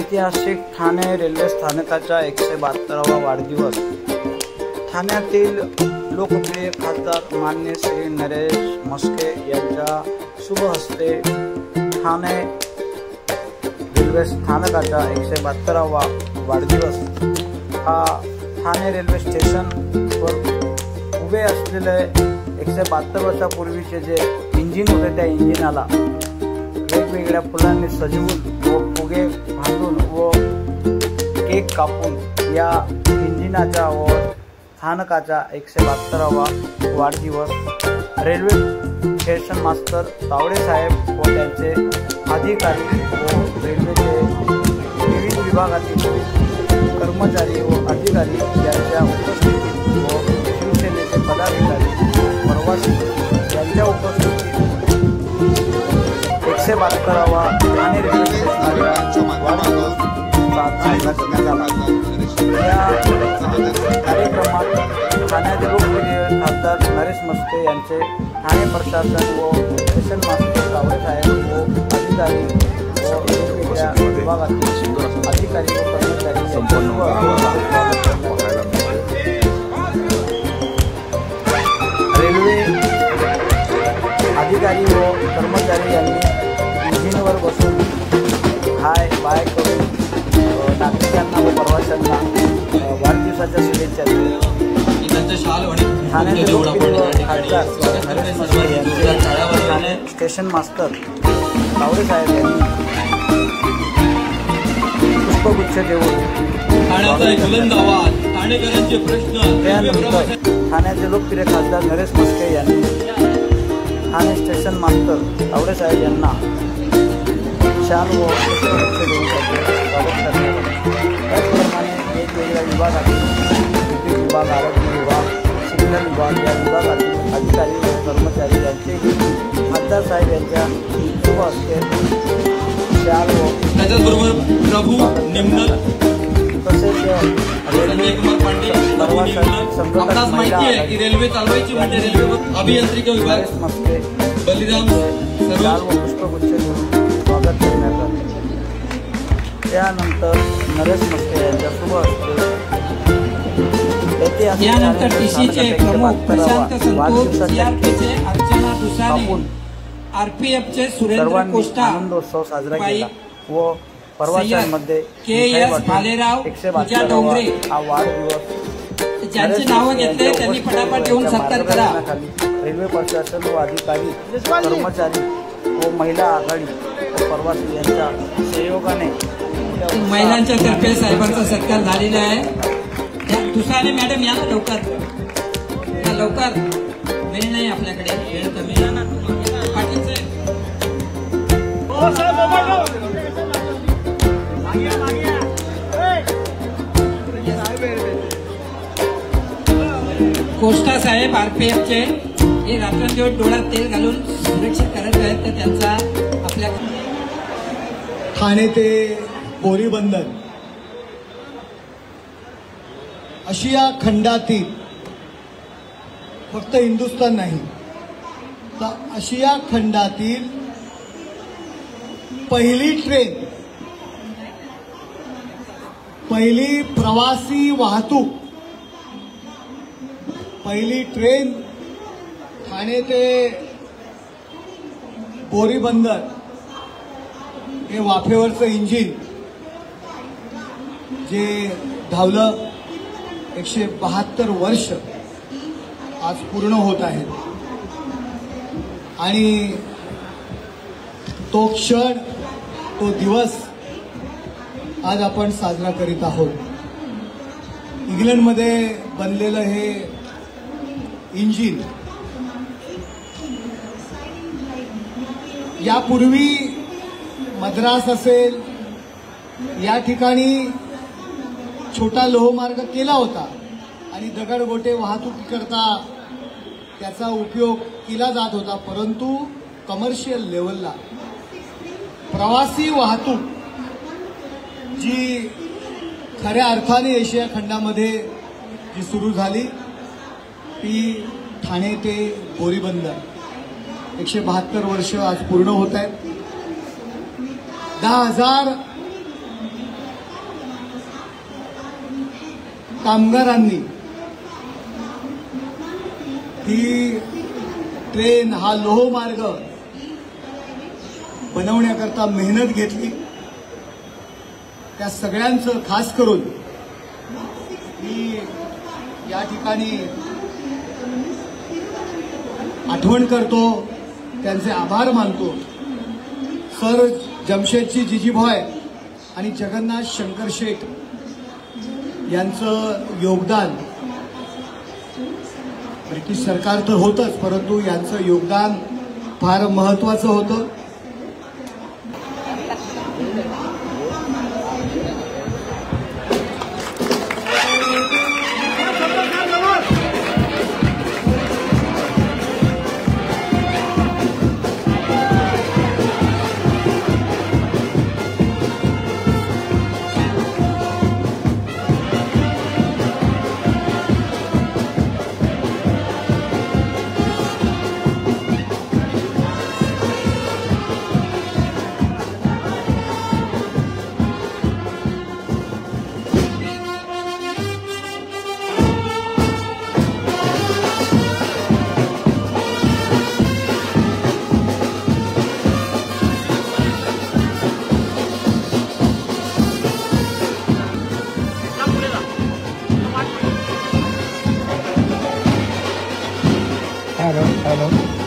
ऐतिहासिक ठाणे रेल्वे स्थानकाचा 172वा वाढदिवस ठाण्यातील लोकप्रिय खासदार मान्य श्री नरेश म्हस्के यांच्या शुभ हस्ते ठाणे रेल्वे स्थानकाचा 172वा वाढदिवस हा ठाणे रेल्वे स्टेशनवर उभे असलेले 172 वर्षापूर्वीचे जे इंजिन होते त्या इंजिनाला वेगवेगळ्या फुलांनी सजवून व फुगे बांधून व केक कापून या इंजिनाचा व स्थानकाचा 172वा वाढदिवस रेल्वे स्टेशन मास्तर तावडे साहेब व त्यांचे अधिकारी व रेल्वेचे विविध विभागातील कर्मचारी व अधिकारी यांच्या उपस्थितीत व शिवसेनेचे पदाधिकारी प्रवासी यांच्या उपस्थितीत 172वा ठाणे रेल्वे स्टेशनचा वाढदिवस साजरा करण्यात आला। या कार्यक्रमात ठाण्याचे लोकप्रिय खासदार नरेश म्हस्के यांचे ठाणे प्रशासन व स्टेशन मास्तर तावडे साहेब व अधिकारी व वेगवेगळ्या विभागातील अधिकारी व कर्मचारी रेल्वे अधिकारी व कर्मचारी यांनी इंजिनवर बसून हाय बाय करून नागरिकांना व प्रवाशांना वाढदिवसाच्या शुभेच्छा दिल्या। ठाण्याचे लोकप्रिय खासदार नरेश म्हस्के यांचे ठाणे स्टेशन मास्तर तावडे साहेब यांनी पुष्पगुच्छ देऊन त्यानंतर ठाण्याचे लोकप्रिय खासदार नरेश म्हस्के यांनी ठाणे स्टेशन मास्तर तावडे साहेब यांना शाल व पुष्पगुच्छ देऊन स्वागत करण्यात आले। त्याचप्रमाणे वेगवेगळ्या विभागातील विद्युत विभाग, आरोग्य विभाग, सिग्नल विभाग या विभागातील अधिकारी व कर्मचारी यांचेही खासदार साहेब यांच्या शुभ हस्ते शाल व तसेच रेल्वे चालवायची म्हणजे रेल्वे अभियांत्रिकी विभाग म्हस्के बलिराम शाल व पुष्पगुच्छ देऊन स्वागत करण्यात आले। त्यानंतर नरेश म्हस्के यांच्या शुभ हस्ते यानंतर टीसीचे प्रमुख प्रशांत संतोष, सीआरपीचे अर्चना दुसाने, आरपीएफचे सुरेंद्र कोष्टा आनंदोत्सव साजरा केला व प्रवाशांमध्ये KS भालेराव, पूजा डोंगरे हा वाढदिवस ज्यांची नावं घेतले त्यांनी पटापट येऊन सत्कार करा। रेल्वे प्रशासन व अधिकारी, कर्मचारी व महिला आघाडी व प्रवासी यांच्या सहयोगाने महिलांच्या तर्फे साहेबांचा सत्कार झालेला आहे। दुसाने मॅडम या लवकर, या लवकर, वेळ नाही आपल्याकडे, वेळ कमी आहे ना पाटील साहेब। कोष्टा साहेब आरपीएफचे हे रात्रंदिवस डोळ्यात तेल घालून सुरक्षित करत आहेत, तर त्यांचा आपल्या ठाणे ते बोरीबंदर आशिया खंडातील फक्त हिंदुस्थान नाही तर आशिया खंडातील पहिली ट्रेन, पहिली प्रवासी वाहतूक, पहिली ट्रेन ठाणे ते बोरीबंदर हे वाफेवरचं इंजिन जे धावलं 172 वर्ष आज पूर्ण होत आहेत आणि तो क्षण, तो दिवस आज आपण साजरा करीत आहोत। इंग्लंडमध्ये बनलेलं हे इंजिन यापूर्वी मद्रास असेल या ठिकाणी छोटा लोहमार्ग केला होता आणि दगडगोटे वाहतुकीकरता त्याचा उपयोग केला जात होता, परंतु कमर्शियल लेवलला प्रवासी वाहतूक जी खऱ्या अर्थाने एशिया खंडामध्ये जी सुरू झाली ती ठाणे ते बोरीबंदर 172 वर्ष आज पूर्ण होत आहेत। 10,000 कामगारांनी ही ट्रेन, हा लोहमार्ग बनवण्याकरता मेहनत घेतली, त्या सगळ्यांचं खास करून मी या ठिकाणी आठवण करतो, त्यांचे आभार मानतो. सर जमशेदजी जिजीभॉय आणि जगन्नाथ शंकर शेठ यांचं योगदान ब्रिटिश सरकार तर होतंच, परंतु यांचं योगदान फार महत्वाचं होतं. हॅलो.